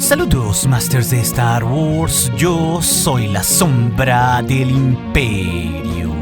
Saludos, Masters de Star Wars. Yo soy la sombra del Imperio.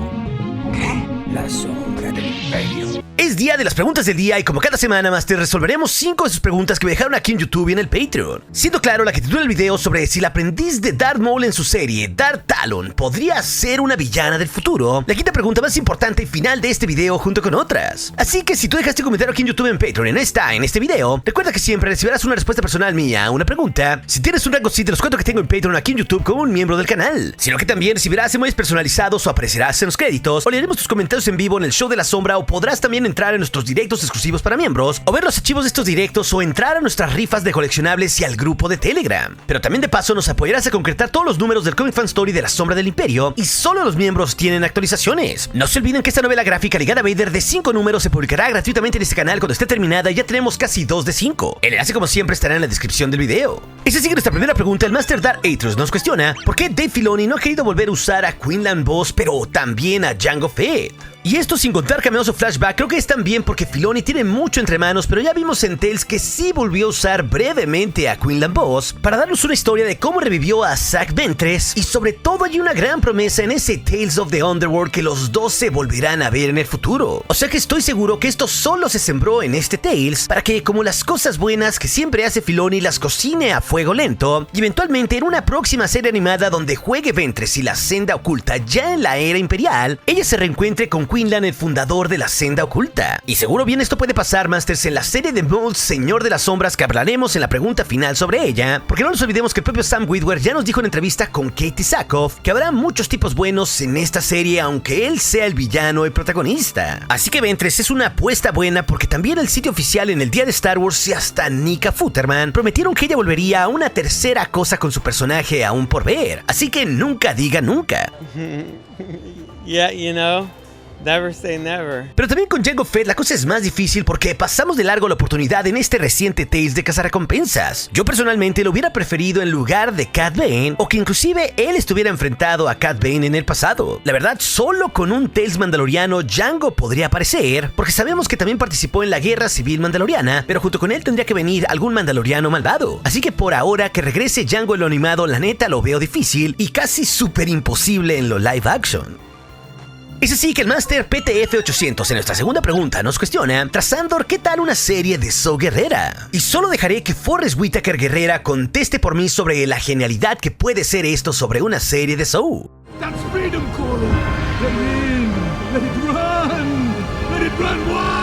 ¿Qué? La sombra del Imperio. Es día de las preguntas del día y como cada semana, Master, resolveremos 5 de sus preguntas que me dejaron aquí en YouTube y en el Patreon. Siendo claro la que titula el video sobre si el aprendiz de Darth Maul en su serie, Darth Talon, podría ser una villana del futuro, la quinta pregunta más importante y final de este video junto con otras. Así que si tú dejaste un comentario aquí en YouTube en Patreon en este video, recuerda que siempre recibirás una respuesta personal mía a una pregunta. Si tienes un rango de los 4 que tengo en Patreon aquí en YouTube como un miembro del canal, sino que también recibirás emojis personalizados o aparecerás en los créditos, o leeremos tus comentarios en vivo en el show de la sombra, o podrás también entrar en nuestros directos exclusivos para miembros, o ver los archivos de estos directos, o entrar a nuestras rifas de coleccionables y al grupo de Telegram. Pero también de paso nos apoyarás a concretar todos los números del Comic Fan Story de la Sombra del Imperio, y solo los miembros tienen actualizaciones. No se olviden que esta novela gráfica ligada a Vader de 5 números se publicará gratuitamente en este canal cuando esté terminada, y ya tenemos casi 2 de 5. El enlace como siempre estará en la descripción del video. Esa sigue nuestra primera pregunta. El Master Darth Atrus nos cuestiona ¿por qué Dave Filoni no ha querido volver a usar a Quinlan Vos pero también a Jango Fett? Y esto sin contar cameos o flashback. Creo que es también porque Filoni tiene mucho entre manos, pero ya vimos en Tales que sí volvió a usar brevemente a Quinlan Vos para darnos una historia de cómo revivió a Zack Ventress, y sobre todo hay una gran promesa en ese Tales of the Underworld que los dos se volverán a ver en el futuro. O sea que estoy seguro que esto solo se sembró en este Tales para que, como las cosas buenas que siempre hace Filoni, las cocine a fuego lento, y eventualmente en una próxima serie animada donde juegue Ventress y la Senda Oculta ya en la era imperial, ella se reencuentre con Quinlan, el fundador de la Senda Oculta. Y seguro bien esto puede pasar, Masters, en la serie de Maul, Señor de las Sombras, que hablaremos en la pregunta final sobre ella, porque no nos olvidemos que el propio Sam Witwer ya nos dijo en entrevista con Katie Sackhoff que habrá muchos tipos buenos en esta serie, aunque él sea el villano y protagonista. Así que Ventress es una apuesta buena, porque también el sitio oficial en el día de Star Wars y hasta Nika Futterman prometieron que ella volvería a una tercera cosa con su personaje aún por ver. Así que nunca diga nunca. Yeah, you know. Never say never. Pero también con Jango Fett la cosa es más difícil, porque pasamos de largo la oportunidad en este reciente Tales de cazarrecompensas. Yo personalmente lo hubiera preferido en lugar de Cad Bane, o que inclusive él estuviera enfrentado a Cad Bane en el pasado. La verdad, solo con un Tales mandaloriano Jango podría aparecer, porque sabemos que también participó en la Guerra Civil Mandaloriana, pero junto con él tendría que venir algún mandaloriano malvado. Así que por ahora que regrese Jango en lo animado, la neta lo veo difícil y casi súper imposible en lo live action. Es así que el Master PTF800 en nuestra segunda pregunta nos cuestiona: tras Andor, ¿qué tal una serie de Saw Gerrera? Y solo dejaré que Forrest Whitaker Guerrera conteste por mí sobre la genialidad que puede ser esto sobre una serie de Saw. That's freedom, Coro. Let it in. Let it run. Let it run wild.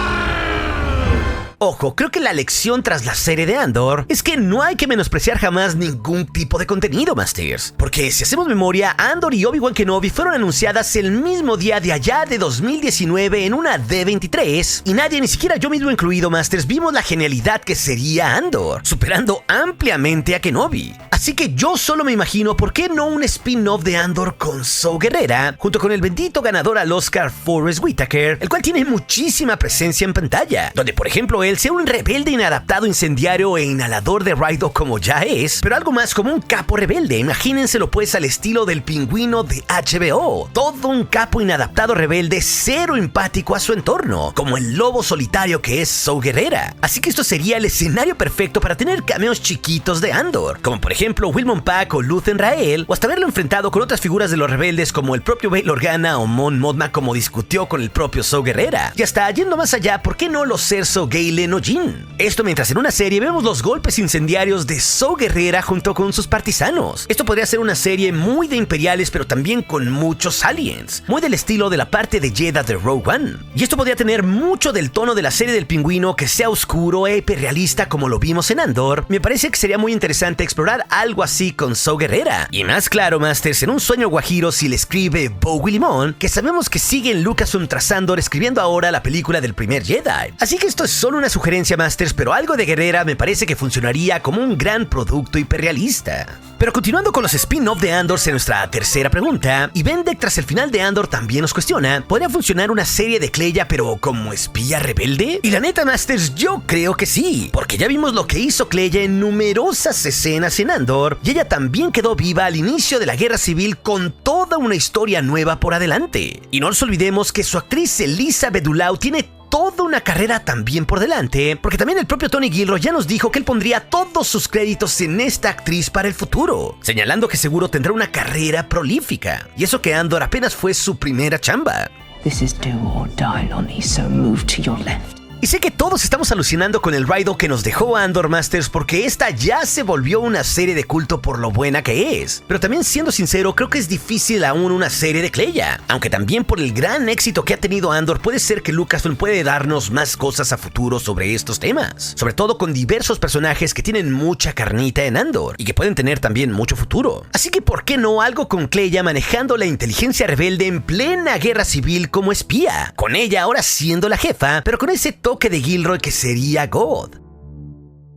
Ojo, creo que la lección tras la serie de Andor es que no hay que menospreciar jamás ningún tipo de contenido, Masters. Porque si hacemos memoria, Andor y Obi-Wan Kenobi fueron anunciadas el mismo día de allá de 2019 en una D23, y nadie, ni siquiera yo mismo incluido, Masters, vimos la genialidad que sería Andor, superando ampliamente a Kenobi. Así que yo solo me imagino por qué no un spin-off de Andor con Saw Gerrera, junto con el bendito ganador al Oscar Forrest Whitaker, el cual tiene muchísima presencia en pantalla, donde por ejemplo él sea un rebelde inadaptado, incendiario e inhalador de Raido como ya es, pero algo más como un capo rebelde. Imagínenselo pues al estilo del Pingüino de HBO, todo un capo inadaptado rebelde, cero empático a su entorno, como el lobo solitario que es Saw Gerrera. Así que esto sería el escenario perfecto para tener cameos chiquitos de Andor, como por ejemplo Wilmon Pack o Luthen Rael, o hasta verlo enfrentado con otras figuras de los rebeldes como el propio Bail Organa o Mon Mothma, como discutió con el propio Saw Gerrera. Y hasta yendo más allá, ¿por qué no los Serso Galen o Jin? Esto mientras en una serie vemos los golpes incendiarios de Saw Gerrera junto con sus partisanos. Esto podría ser una serie muy de imperiales, pero también con muchos aliens, muy del estilo de la parte de Jedha de Rogue One. Y esto podría tener mucho del tono de la serie del Pingüino, que sea oscuro e hiperrealista como lo vimos en Andor. Me parece que sería muy interesante explorar algo así con Saw Gerrera. Y más claro, Masters, en un sueño guajiro si le escribe Bowie Limón, que sabemos que sigue en Lucasfilm tras Andor, escribiendo ahora la película del primer Jedi. Así que esto es solo una sugerencia, Masters, pero algo de Guerrera me parece que funcionaría como un gran producto hiperrealista. Pero continuando con los spin-off de Andor en nuestra tercera pregunta, y Vendek tras el final de Andor también nos cuestiona: ¿podría funcionar una serie de Kleya pero como espía rebelde? Y la neta, Masters, yo creo que sí, porque ya vimos lo que hizo Kleya en numerosas escenas en Andor, y ella también quedó viva al inicio de la Guerra Civil con toda una historia nueva por adelante. Y no nos olvidemos que su actriz Elisa Bedulau tiene toda una carrera también por delante, porque también el propio Tony Gilroy ya nos dijo que él pondría todos sus créditos en esta actriz para el futuro, señalando que seguro tendrá una carrera prolífica, y eso que Andor apenas fue su primera chamba. This is do or die, Lonnie, so move to your left. Y sé que todos estamos alucinando con el ride que nos dejó Andor, Masters, porque esta ya se volvió una serie de culto por lo buena que es. Pero también, siendo sincero, creo que es difícil aún una serie de Kleya. Aunque también por el gran éxito que ha tenido Andor, puede ser que Lucasfilm puede darnos más cosas a futuro sobre estos temas. Sobre todo con diversos personajes que tienen mucha carnita en Andor y que pueden tener también mucho futuro. Así que, ¿por qué no algo con Kleya manejando la inteligencia rebelde en plena guerra civil como espía? Con ella ahora siendo la jefa, pero con ese toque de Gilroy que sería God.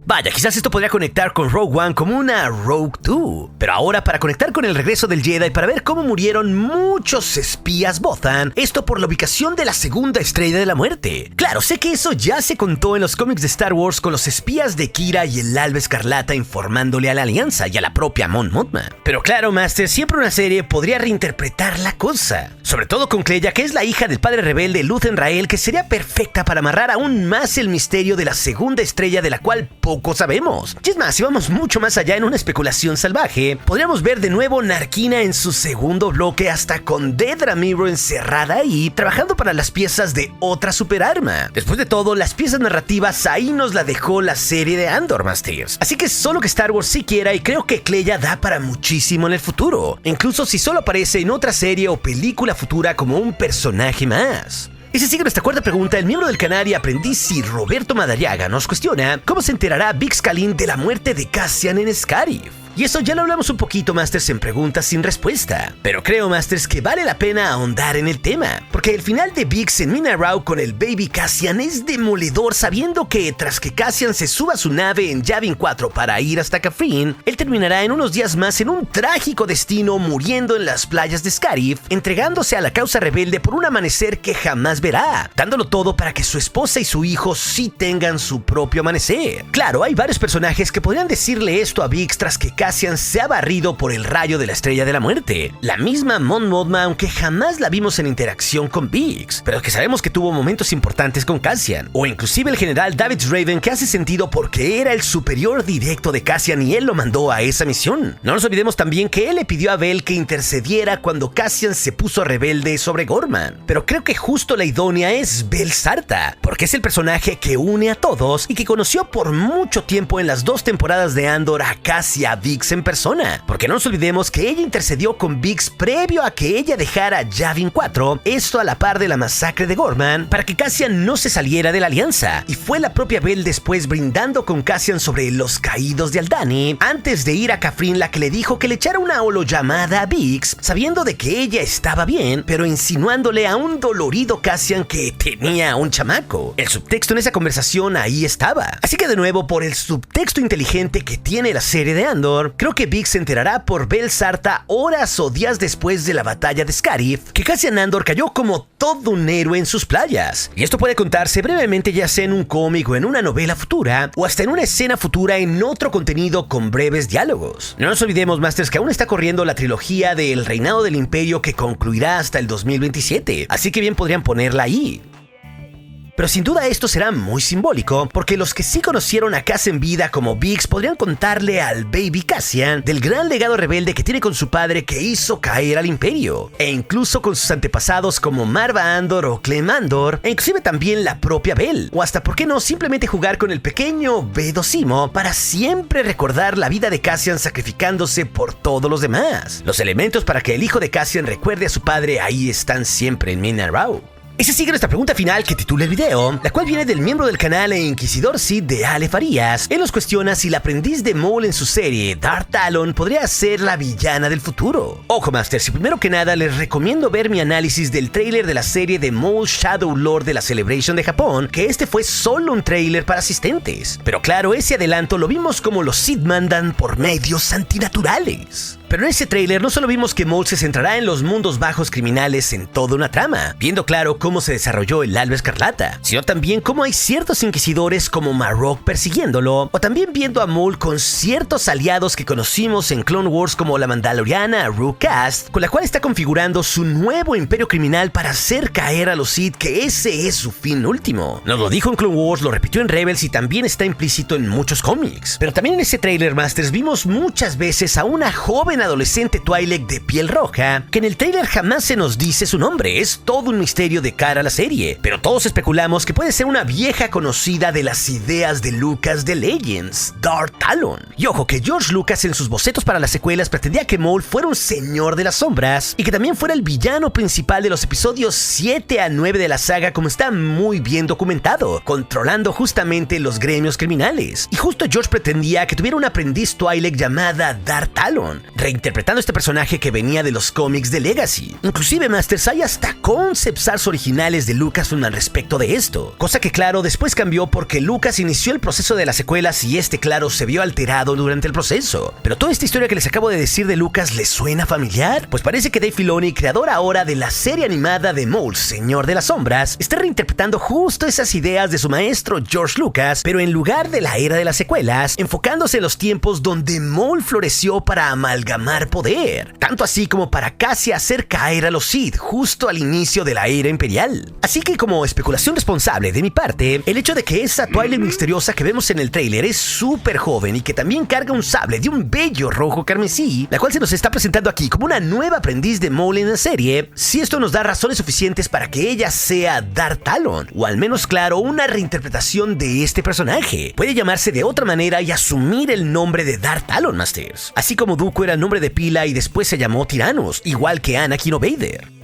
Vaya, quizás esto podría conectar con Rogue One como una Rogue 2. Pero ahora, para conectar con el regreso del Jedi, para ver cómo murieron muchos espías Bothan, esto por la ubicación de la segunda estrella de la muerte. Claro, sé que eso ya se contó en los cómics de Star Wars con los espías de Kira y el Alba Escarlata informándole a la Alianza y a la propia Mon Mothma. Pero claro, Master, siempre una serie podría reinterpretar la cosa. Sobre todo con Kleya, que es la hija del padre rebelde Luthen Rael, que sería perfecta para amarrar aún más el misterio de la segunda estrella, de la cual poco sabemos. Y es más, si vamos mucho más allá en una especulación salvaje, podríamos ver de nuevo Narkina en su segundo bloque, hasta con Dedra Meero encerrada ahí, trabajando para las piezas de otra superarma. Después de todo, las piezas narrativas ahí nos la dejó la serie de Andor, Masters. Así que solo que Star Wars sí quiera, y creo que Kleya da para muchísimo en el futuro, incluso si solo aparece en otra serie o película futura como un personaje más. Y si sigue nuestra cuarta pregunta, el miembro del canal y aprendiz y Roberto Madariaga nos cuestiona cómo se enterará Bix Kalin de la muerte de Cassian en Scarif. Y eso ya lo hablamos un poquito, Masters, en preguntas sin respuesta. Pero creo, Masters, que vale la pena ahondar en el tema, porque el final de Bix en Mina Rau con el Baby Cassian es demoledor, sabiendo que tras que Cassian se suba a su nave en Yavin 4 para ir hasta Kafrene, él terminará en unos días más en un trágico destino, muriendo en las playas de Scarif, entregándose a la causa rebelde por un amanecer que jamás verá, dándolo todo para que su esposa y su hijo sí tengan su propio amanecer. Claro, hay varios personajes que podrían decirle esto a Bix tras que Cassian se ha barrido por el rayo de la estrella de la muerte. La misma Mon Mothma, aunque jamás la vimos en interacción con Bix, pero que sabemos que tuvo momentos importantes con Cassian. O inclusive el general David Raven, que hace sentido porque era el superior directo de Cassian y él lo mandó a esa misión. No nos olvidemos también que él le pidió a Bell que intercediera cuando Cassian se puso rebelde sobre Gorman. Pero creo que justo la idónea es Bell Sarta, porque es el personaje que une a todos y que conoció por mucho tiempo en las 2 temporadas de Andor a Cass y a Bix en persona, porque no nos olvidemos que ella intercedió con Bix previo a que ella dejara Yavin 4, esto a la par de la masacre de Gorman, para que Cassian no se saliera de la alianza, y fue la propia Bell después brindando con Cassian sobre los caídos de Aldhani, antes de ir a Kafrene, la que le dijo que le echara una holollamada a Bix, sabiendo de que ella estaba bien, pero insinuándole a un dolorido Cassian que tenía un chamaco. El subtexto en esa conversación ahí estaba, así que de nuevo, por el subtexto inteligente que tiene la serie de Andor, creo que Bix se enterará por Bell Sarta horas o días después de la batalla de Scarif, que Cassian Andor cayó como todo un héroe en sus playas. Y esto puede contarse brevemente, ya sea en un cómic o en una novela futura, o hasta en una escena futura en otro contenido con breves diálogos. No nos olvidemos, Masters, que aún está corriendo la trilogía del Reinado del Imperio, que concluirá hasta el 2027, así que bien podrían ponerla ahí. Pero sin duda esto será muy simbólico, porque los que sí conocieron a Cass en vida como Bix podrían contarle al Baby Cassian del gran legado rebelde que tiene con su padre, que hizo caer al Imperio, e incluso con sus antepasados como Marva Andor o Clem Andor, e inclusive también la propia Bell, o hasta por qué no simplemente jugar con el pequeño Bedo Simo para siempre recordar la vida de Cassian sacrificándose por todos los demás. Los elementos para que el hijo de Cassian recuerde a su padre ahí están siempre en Mina Rau. Y se sigue nuestra pregunta final que titula el video, la cual viene del miembro del canal e Inquisidor Sith de Ale Farías. Él nos cuestiona si el aprendiz de Maul en su serie, Darth Talon, podría ser la villana del futuro. Ojo, Masters, y primero que nada les recomiendo ver mi análisis del tráiler de la serie de Maul Shadow Lord de la Celebration de Japón, que este fue solo un tráiler para asistentes. Pero claro, ese adelanto lo vimos como los Sith mandan por medios antinaturales. Pero en ese tráiler no solo vimos que Maul se centrará en los mundos bajos criminales en toda una trama, viendo claro cómo se desarrolló el Alba Escarlata, sino también cómo hay ciertos inquisidores como Marrok persiguiéndolo, o también viendo a Maul con ciertos aliados que conocimos en Clone Wars como la Mandaloriana Rue Cast, con la cual está configurando su nuevo imperio criminal para hacer caer a los Sith, que ese es su fin último. Nos lo dijo en Clone Wars, lo repitió en Rebels y también está implícito en muchos cómics. Pero también en ese trailer, Masters, vimos muchas veces a una joven adolescente Twi'lek de piel roja, que en el trailer jamás se nos dice su nombre, es todo un misterio de cara a la serie, pero todos especulamos que puede ser una vieja conocida de las ideas de Lucas de Legends, Darth Talon. Y ojo que George Lucas en sus bocetos para las secuelas pretendía que Maul fuera un señor de las sombras y que también fuera el villano principal de los episodios 7 a 9 de la saga, como está muy bien documentado, controlando justamente los gremios criminales. Y justo George pretendía que tuviera una aprendiz Twi'lek llamada Darth Talon, reinterpretando este personaje que venía de los cómics de Legacy. Inclusive, Masters, hay hasta concept arts originales de Lucasfilm al respecto de esto, cosa que claro después cambió porque Lucas inició el proceso de las secuelas y claro se vio alterado durante el proceso. Pero toda esta historia que les acabo de decir de Lucas, ¿les suena familiar? Pues parece que Dave Filoni, creador ahora de la serie animada de Maul, Señor de las Sombras, está reinterpretando justo esas ideas de su maestro George Lucas, pero en lugar de la era de las secuelas, enfocándose en los tiempos donde Maul floreció para amalgamar poder, tanto así como para casi hacer caer a los Sith justo al inicio de la era imperial. Así que como especulación responsable de mi parte, el hecho de que esa Twi'lek misteriosa que vemos en el tráiler es súper joven y que también carga un sable de un bello rojo carmesí, la cual se nos está presentando aquí como una nueva aprendiz de Maul en la serie, si esto nos da razones suficientes para que ella sea Darth Talon, o al menos claro, una reinterpretación de este personaje. Puede llamarse de otra manera y asumir el nombre de Darth Talon, Masters, así como Dooku era el nombre de pila y después se llamó Tyrannus, igual que Anakin o Vader.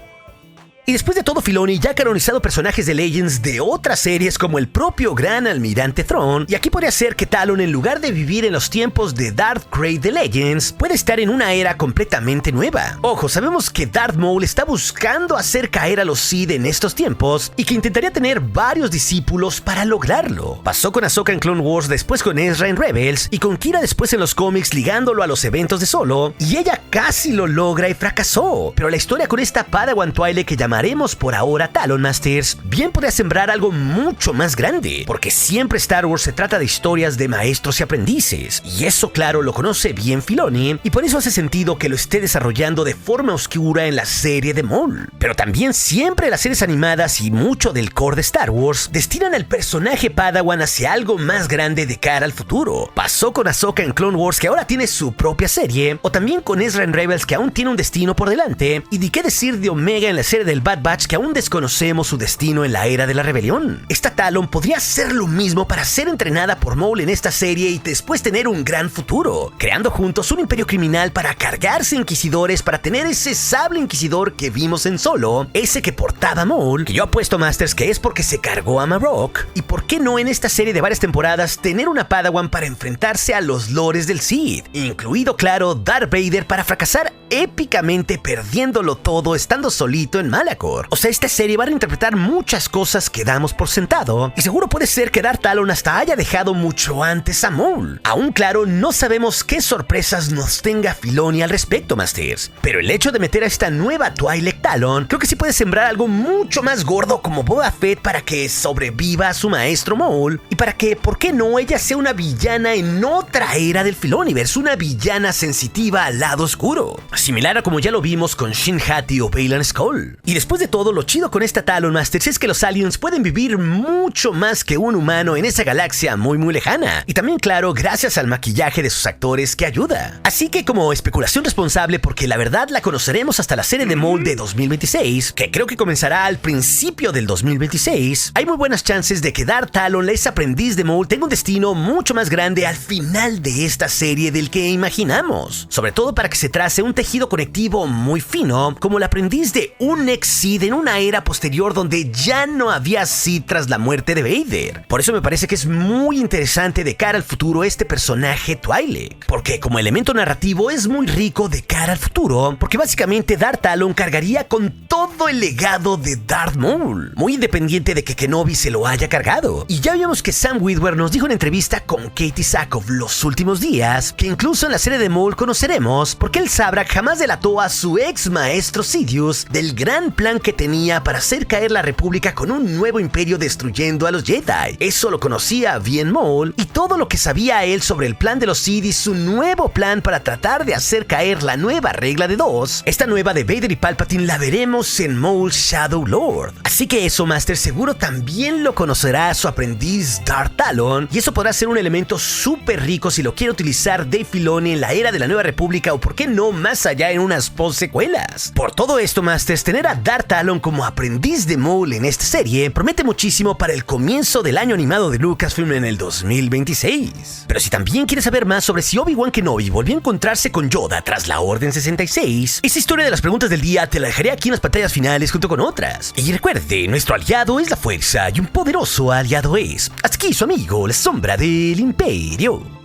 Y después de todo, Filoni ya ha canonizado personajes de Legends de otras series como el propio Gran Almirante Thrawn, y aquí podría ser que Talon, en lugar de vivir en los tiempos de Darth Krayt de Legends, puede estar en una era completamente nueva. Ojo, sabemos que Darth Maul está buscando hacer caer a los Sith en estos tiempos y que intentaría tener varios discípulos para lograrlo. Pasó con Ahsoka en Clone Wars, después con Ezra en Rebels y con Kira después en los cómics, ligándolo a los eventos de Solo, y ella casi lo logra y fracasó. Pero la historia con esta Padawan Twi'lek que llamaremos por ahora Talon, Masters, bien podría sembrar algo mucho más grande, porque siempre Star Wars se trata de historias de maestros y aprendices, y eso claro lo conoce bien Filoni, y por eso hace sentido que lo esté desarrollando de forma oscura en la serie de Maul. Pero también siempre las series animadas y mucho del core de Star Wars destinan al personaje Padawan hacia algo más grande de cara al futuro. Pasó con Ahsoka en Clone Wars, que ahora tiene su propia serie, o también con Ezra en Rebels, que aún tiene un destino por delante, y de qué decir de Omega en la serie del Bad Batch, que aún desconocemos su destino en la era de la rebelión. Esta Talon podría hacer lo mismo para ser entrenada por Maul en esta serie y después tener un gran futuro, creando juntos un imperio criminal para cargarse inquisidores, para tener ese sable inquisidor que vimos en Solo, ese que portaba Maul, que yo apuesto, Masters, que es porque se cargó a Marrok. Y por qué no en esta serie de varias temporadas tener una Padawan para enfrentarse a los lores del Sith, incluido claro Darth Vader, para fracasar épicamente perdiéndolo todo estando solito en Malachor. O sea, esta serie va a reinterpretar muchas cosas que damos por sentado, y seguro puede ser que Darth Talon hasta haya dejado mucho antes a Maul. Aún claro, no sabemos qué sorpresas nos tenga Filoni al respecto, Masters, pero el hecho de meter a esta nueva Twi'lek Talon creo que sí puede sembrar algo mucho más gordo como Boba Fett para que sobreviva a su maestro Maul, y para que, ¿por qué no?, ella sea una villana en otra era del Filoniverse, una villana sensitiva al lado oscuro, similar a como ya lo vimos con Shin Hati o Baylan Skoll. Y después de todo, lo chido con esta Talon, Masters, es que los aliens pueden vivir mucho más que un humano en esa galaxia muy lejana, y también claro, gracias al maquillaje de sus actores que ayuda. Así que como especulación responsable, porque la verdad la conoceremos hasta la serie de Maul de 2026, que creo que comenzará al principio del 2026, hay muy buenas chances de que Darth Talon, la aprendiz de Maul, tenga un destino mucho más grande al final de esta serie del que imaginamos, sobre todo para que se trace un tejido tejido conectivo muy fino, como el aprendiz de un ex Sith en una era posterior donde ya no había Sith tras la muerte de Vader. Por eso me parece que es muy interesante de cara al futuro este personaje Twi'lek, porque como elemento narrativo es muy rico de cara al futuro, porque básicamente Darth Talon cargaría con todo el legado de Darth Maul, muy independiente de que Kenobi se lo haya cargado. Y ya vimos que Sam Witwer nos dijo en entrevista con Katie Sackhoff los últimos días que incluso en la serie de Maul conoceremos por qué el Sabrak jamás delató a su ex maestro Sidious del gran plan que tenía para hacer caer la República con un nuevo imperio destruyendo a los Jedi. Eso lo conocía bien Maul, y todo lo que sabía él sobre el plan de los Sith y su nuevo plan para tratar de hacer caer la nueva regla de dos, esta nueva de Vader y Palpatine la veremos en Maul Shadow Lord. Así que eso, Master, seguro también lo conocerá su aprendiz Darth Talon, y eso podrá ser un elemento súper rico si lo quiere utilizar Dave Filoni en la era de la Nueva República, o por qué no más allá en unas post-secuelas. Por todo esto, Masters, tener a Darth Talon como aprendiz de Maul en esta serie promete muchísimo para el comienzo del año animado de Lucasfilm en el 2026. Pero si también quieres saber más sobre si Obi-Wan Kenobi volvió a encontrarse con Yoda tras la Orden 66, esa historia de las preguntas del día te la dejaré aquí en las pantallas finales junto con otras. Y recuerde, nuestro aliado es la fuerza y un poderoso aliado es. Hasta aquí su amigo, la sombra del Imperio.